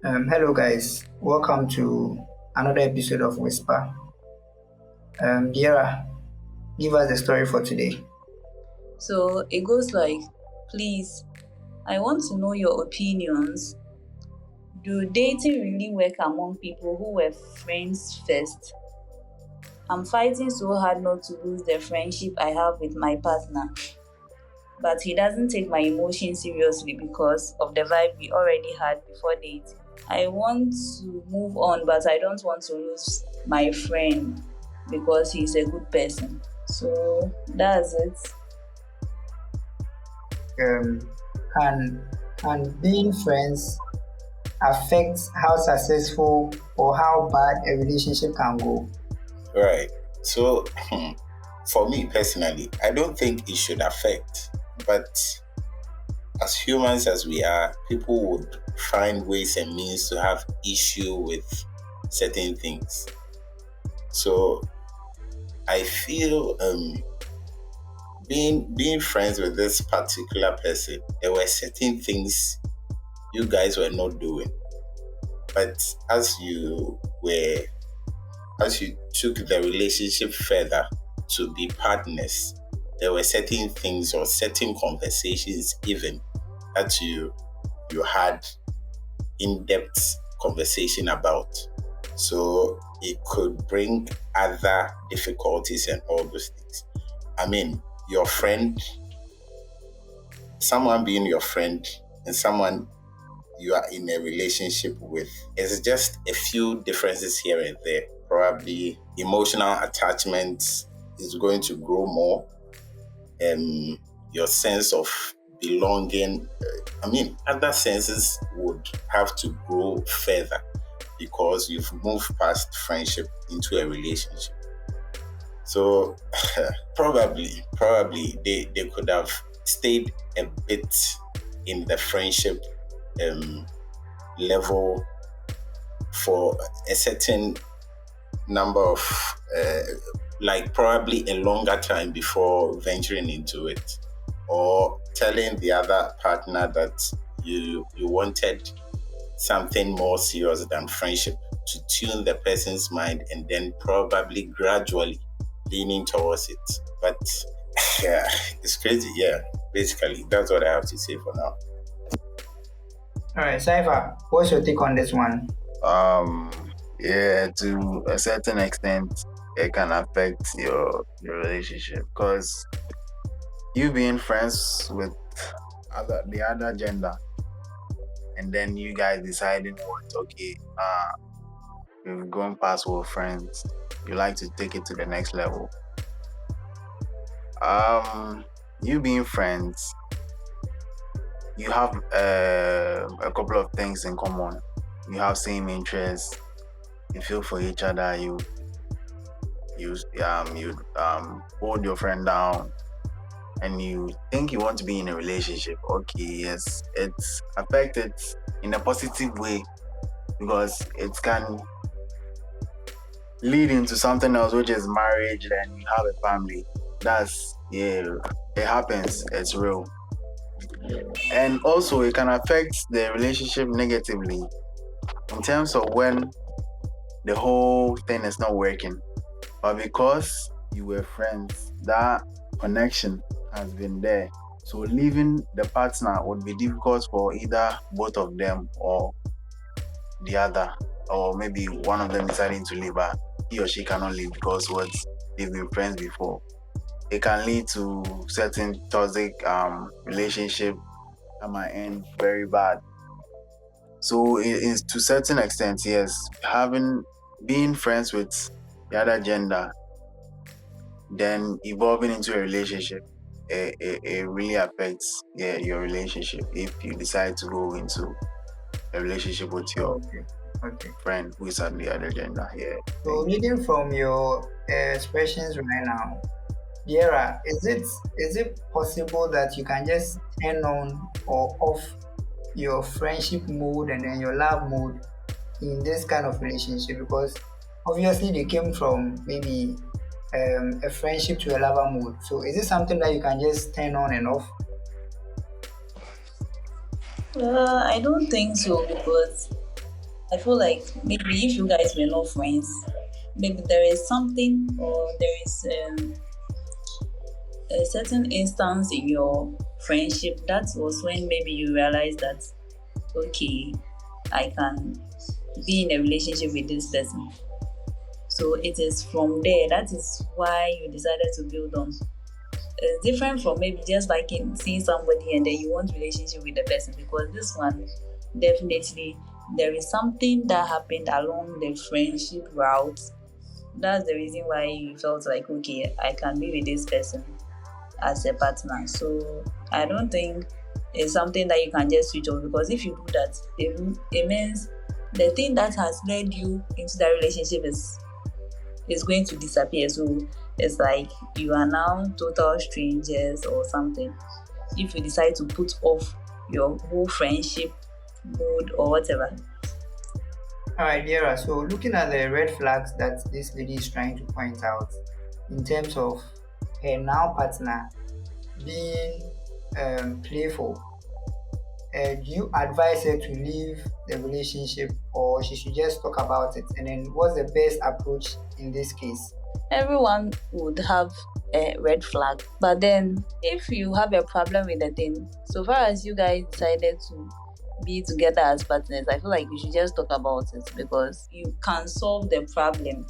Hello, guys. Welcome to another episode of Whisper. Diara, give us the story for today. So it goes like, please, I want to know your opinions. Do dating really work among people who were friends first? I'm fighting so hard not to lose the friendship I have with my partner, but he doesn't take my emotions seriously because of the vibe we already had before dating. I want to move on, but I don't want to lose my friend because he's a good person. So that's it. Um, can can being friends affect how successful or how bad a relationship can go? Right. So, for me personally, I don't think it should affect. But as humans as we are, people would find ways and means to have issue with certain things. So I feel being friends with this particular person, there were certain things you guys were not doing. But as you took the relationship further to be partners, there were certain things or certain conversations even that you had in-depth conversation about. So it could bring other difficulties and all those things. I mean, your friend, someone being your friend and someone you are in a relationship with, it's just a few differences here and there. Probably emotional attachment is going to grow more. Your sense of belonging, other senses would have to grow further because you've moved past friendship into a relationship. So probably they could have stayed a bit in the friendship level for a certain number of like probably a longer time before venturing into it, or telling the other partner that you wanted something more serious than friendship to tune the person's mind and then probably gradually leaning towards it. But yeah, it's crazy. Yeah, basically that's what I have to say for now. All right, Saifa, what's your take on this one? Um, yeah, to a certain extent, it can affect your relationship because you being friends with the other gender, and then you guys deciding what okay, we've gone past our friends. You like to take it to the next level. You being friends, you have a couple of things in common. You have same interests. You feel for each other. You hold your friend down, and you think you want to be in a relationship. Okay, yes, it's affected in a positive way because it can lead into something else, which is marriage, and you have a family. It happens. It's real. And also it can affect the relationship negatively in terms of when the whole thing is not working. But because you were friends, that connection has been there. So leaving the partner would be difficult for either both of them or the other, or maybe one of them deciding to leave, but he or she cannot leave because they've been friends before. It can lead to certain toxic relationship that might end very bad. So it is to certain extent, yes, being friends with the other gender, then evolving into a relationship, it really affects your relationship if you decide to go into a relationship with your friend who is at the other gender. Yeah. So, reading from your expressions right now, Diara, is it possible that you can just turn on or off your friendship mode and then your love mode in this kind of relationship? Because obviously they came from maybe a friendship to a lover mode. So is it something that you can just turn on and off? I don't think so because I feel like maybe if you guys were not friends, maybe there is something or there is a certain instance in your friendship that was when maybe you realized that okay, I can be in a relationship with this person. So it is from there. That is why you decided to build on. It's different from maybe just like in seeing somebody and then you want relationship with the person, because this one definitely there is something that happened along the friendship route. That's the reason why you felt like okay, I can be with this person as a partner. So I don't think it's something that you can just switch off, because if you do that, it means the thing that has led you into that relationship is going to disappear. So it's like you are now total strangers or something. If you decide to put off your whole friendship mood or whatever. All right, Dara. So looking at the red flags that this lady is trying to point out in terms of her now partner being playful, do you advise her to leave the relationship or she should just talk about it? And then what's the best approach in this case? Everyone would have a red flag, but then if you have a problem with the thing, so far as you guys decided to be together as partners, I feel like you should just talk about it, because you can solve the problem.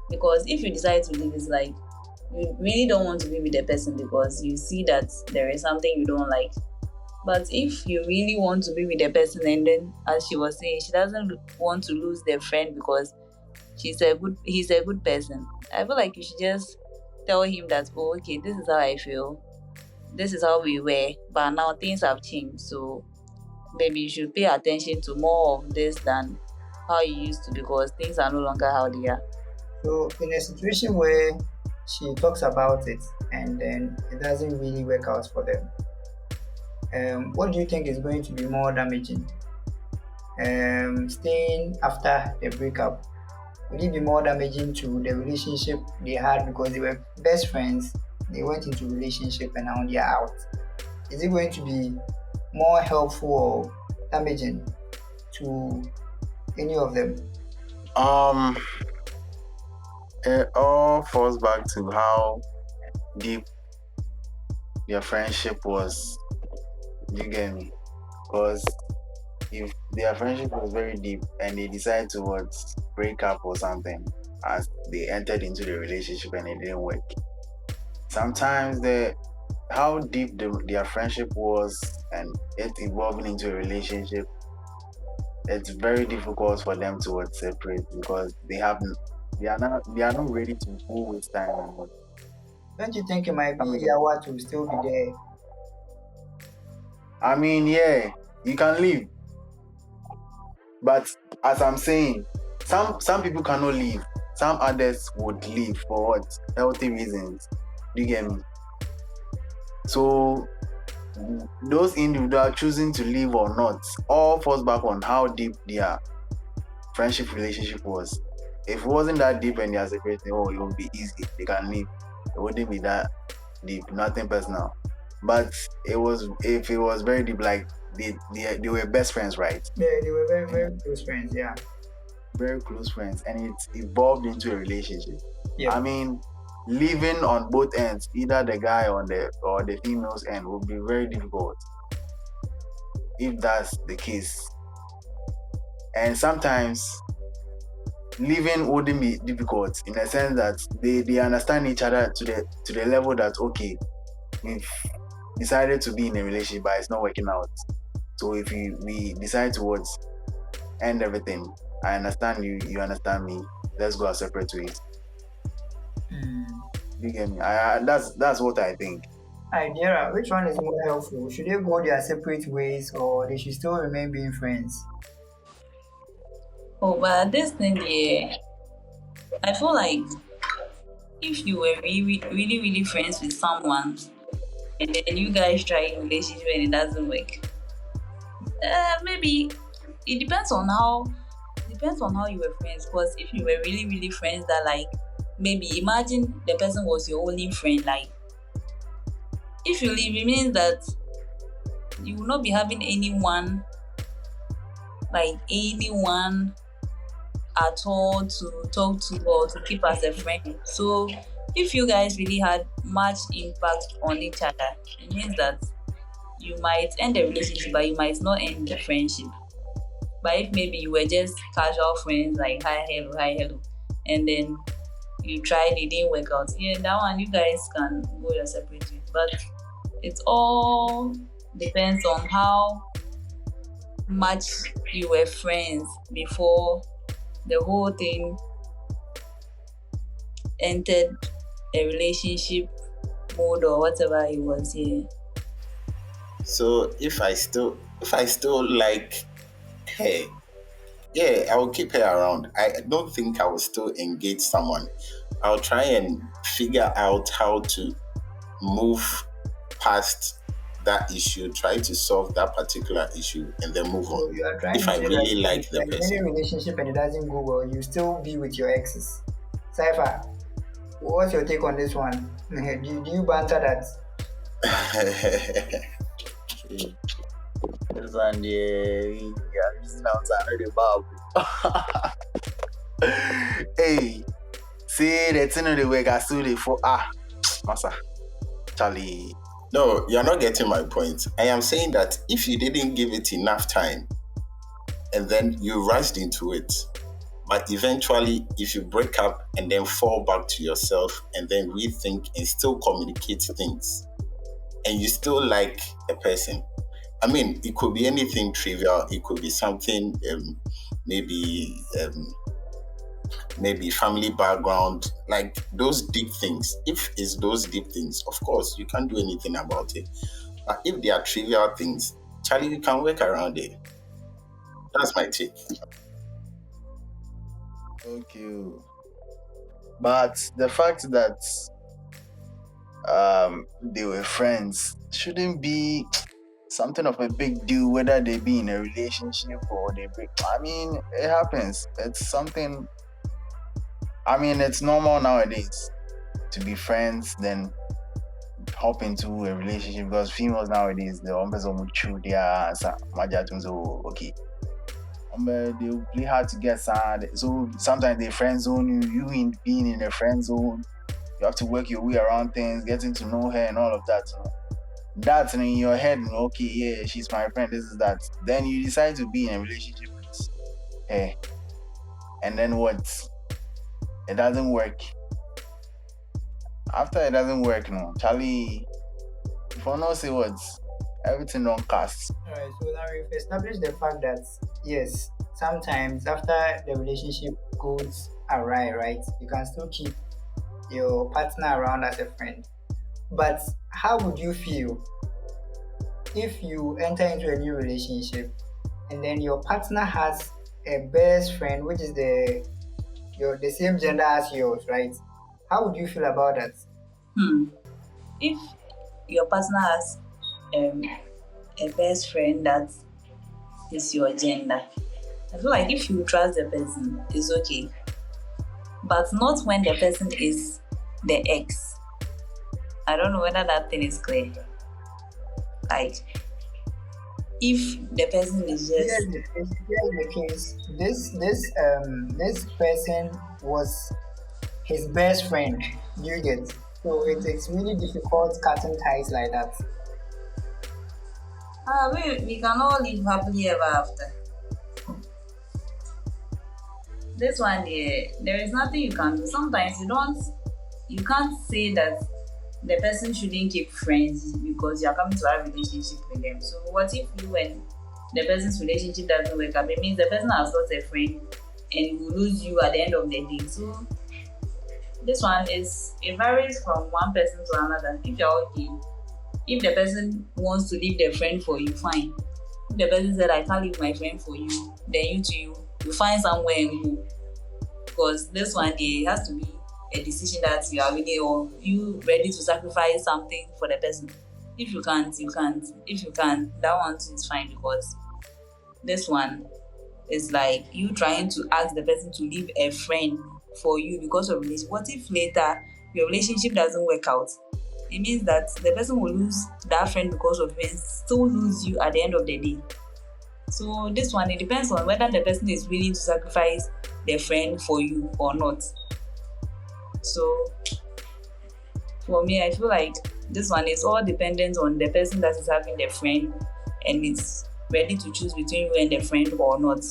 Because if you decide to leave, it's like you really don't want to be with the person because you see that there is something you don't like. But if you really want to be with the person, and then as she was saying, she doesn't want to lose their friend because he's a good person, I feel like you should just tell him that, oh, okay, this is how I feel, this is how we were, but now things have changed. So maybe you should pay attention to more of this than how you used to, because things are no longer how they are. So in a situation where she talks about it and then it doesn't really work out for them, what do you think is going to be more damaging? Staying after the breakup, would it be more damaging to the relationship they had because they were best friends, they went into relationship and now they are out? Is it going to be more helpful or damaging to any of them? Um, it all falls back to how deep their friendship was. You get me? Because if their friendship was very deep and they decided to break up or something as they entered into the relationship and it didn't work, sometimes how deep their friendship was and it evolving into a relationship, it's very difficult for them to separate because they are not ready to go with time anymore. Don't you think it might be Come again. easier to still be there? I mean, yeah, you can leave, but as I'm saying, some people cannot leave. Some others would leave for what? Healthy reasons. Do you get me? So those individuals choosing to leave or not all falls back on how deep their friendship relationship was. If it wasn't that deep and they are separated, oh, it would be easy. They can leave. It wouldn't be that deep, nothing personal. But if it was very deep, like they were best friends, right? Yeah, they were very, very close friends, yeah. Very close friends, and it evolved into a relationship. Yeah. I mean, living on both ends, either the guy or the female's end, would be very difficult if that's the case. And sometimes living wouldn't be difficult in the sense that they understand each other to the level that okay, we've decided to be in a relationship but it's not working out. So if we decide to end everything, I understand you, you understand me, let's go our separate ways. You get me? That's what I think. Idea, which one is more helpful? Should they go their separate ways or they should still remain being friends? Oh, but this thing, yeah, I feel like if you were really, really, really friends with someone and then you guys try a relationship and it doesn't work, maybe it depends on how you were friends. Because if you were really, really friends, that like maybe imagine the person was your only friend, like if you leave, it means that you will not be having anyone like anyone at all to talk to or to keep as a friend. So if you guys really had much impact on each other, it means that you might end the relationship, but you might not end the friendship. But if maybe you were just casual friends, like hi, hello, and then you tried, it didn't work out. Yeah, that one you guys can go your separate ways. But it all depends on how much you were friends before the whole thing entered a relationship mode or whatever it was here. So if I still like her, yeah, I will keep her around. I don't think I will still engage someone. I'll try and figure out how to move past that issue, try to solve that particular issue, and then move So on. you are trying If to I say really that like if the you're in any person. relationship and it doesn't go well, you still be with your exes. Cypher, what's your take on this one? Do you banter that? This one, yeah, this is outside the Bible. Hey, see, that's in the way I saw the for massa, Charlie. No, you're not getting my point. I am saying that if you didn't give it enough time and then you rushed into it, but eventually if you break up and then fall back to yourself and then rethink and still communicate things and you still like a person, I mean, it could be anything trivial. It could be something maybe maybe family background, like those deep things. If it's those deep things, of course, you can't do anything about it. But if they are trivial things, Charlie, you can work around it. That's my take. Okay, but the fact that they were friends shouldn't be something of a big deal, whether they be in a relationship or they break. I mean, it happens. It's something. I mean, it's normal nowadays to be friends, then hop into a relationship, because females nowadays they always chew their so okay. They play hard to get sad. So sometimes they friend zone you. You in being in a friend zone, you have to work your way around things, getting to know her and all of that. You know? That's in your head, okay, yeah, she's my friend, this is that. Then you decide to be in a relationship with her. And then what? It doesn't work. After it doesn't work, no, Charlie, for no say words, everything don't cast. Alright, so now we've established the fact that yes, sometimes after the relationship goes awry, right, you can still keep your partner around as a friend. But how would you feel if you enter into a new relationship and then your partner has a best friend which is the same gender as yours, right? How would you feel about that? If your partner has a best friend that is your gender, I feel like if you trust the person, it's okay. But not when the person is the ex. I don't know whether that thing is clear. Like, if the person is just Here's the case. This person was his best friend. You get, so it's really difficult cutting ties like that. we can all live happily ever after. This one there is nothing you can do. Sometimes you can't say that the person shouldn't keep friends because you're coming to have a relationship with them. So what if you and the person's relationship doesn't work out? It means the person has lost a friend and will lose you at the end of the day. So this one it varies from one person to another. If you're okay, if the person wants to leave their friend for you, fine. If the person said, I can't leave my friend for you, then you find somewhere and go. Because this one it has to be a decision that you are really, or you ready to sacrifice something for the person. If you can't, you can't. If you can, that one is fine, because this one is like you trying to ask the person to leave a friend for you because of relationship. What if later your relationship doesn't work out? It means that the person will lose that friend because of you and still lose you at the end of the day. So this one, it depends on whether the person is willing to sacrifice their friend for you or not. So for me, I feel like this one is all dependent on the person that is having the friend and is ready to choose between you and the friend or not.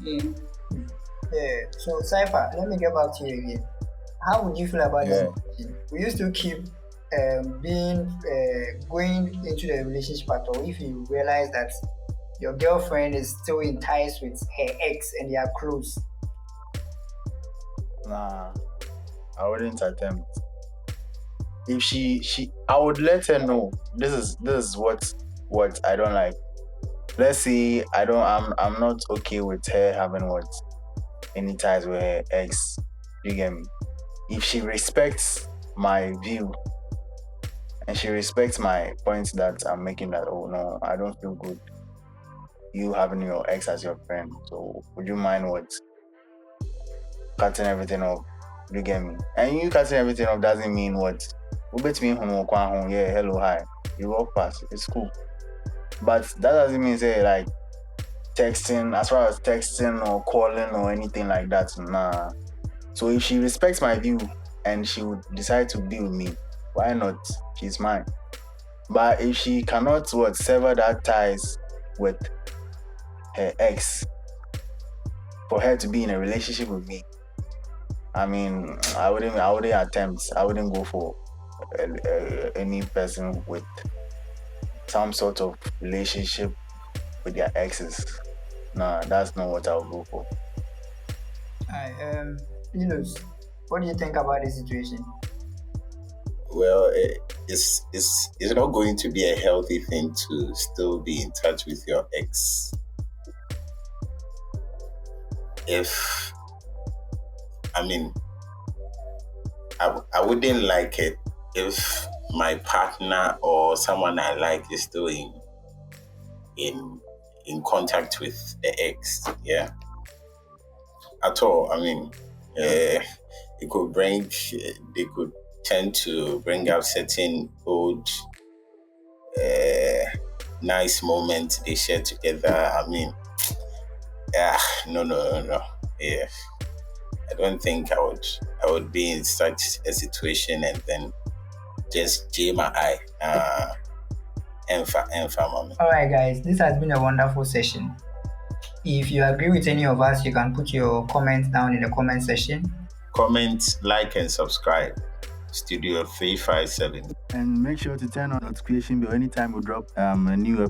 Yeah. Yeah. So Cypher, let me get back to you again. How would you feel about this Yeah. situation? Will you still keep being going into the relationship at all if you realize that your girlfriend is still in ties with her ex and they are close? Nah, I wouldn't attempt. If I would let her know this is what I don't like. Let's say I'm not okay with her having any ties with her ex. You get me? If she respects my view and she respects my points that I'm making, that oh no, I don't feel good you having your ex as your friend. So would you mind cutting everything off? You get me? And you cutting everything off doesn't mean what? Yeah, hello, hi. You walk past, it's cool. But that doesn't mean say like texting, as far as texting or calling or anything like that. Nah. So if she respects my view and she would decide to be with me, why not? She's mine. But if she cannot sever that ties with her ex for her to be in a relationship with me, I mean, I wouldn't attempt. I wouldn't go for any person with some sort of relationship with their exes. Nah, that's not what I would go for. Linus, what do you think about this situation? Well, it's not going to be a healthy thing to still be in touch with your ex. I wouldn't like it if my partner or someone I like is still in contact with the ex. Yeah. At all. I mean, they could tend to bring up certain old nice moments they share together. I mean, no. Yeah. I don't think I would be in such a situation and then just jam my eye. Mommy. All right, guys, this has been a wonderful session. If you agree with any of us, you can put your comments down in the comment section. Comment, like, and subscribe. Studio 357. And make sure to turn on notification bell anytime we drop a new episode.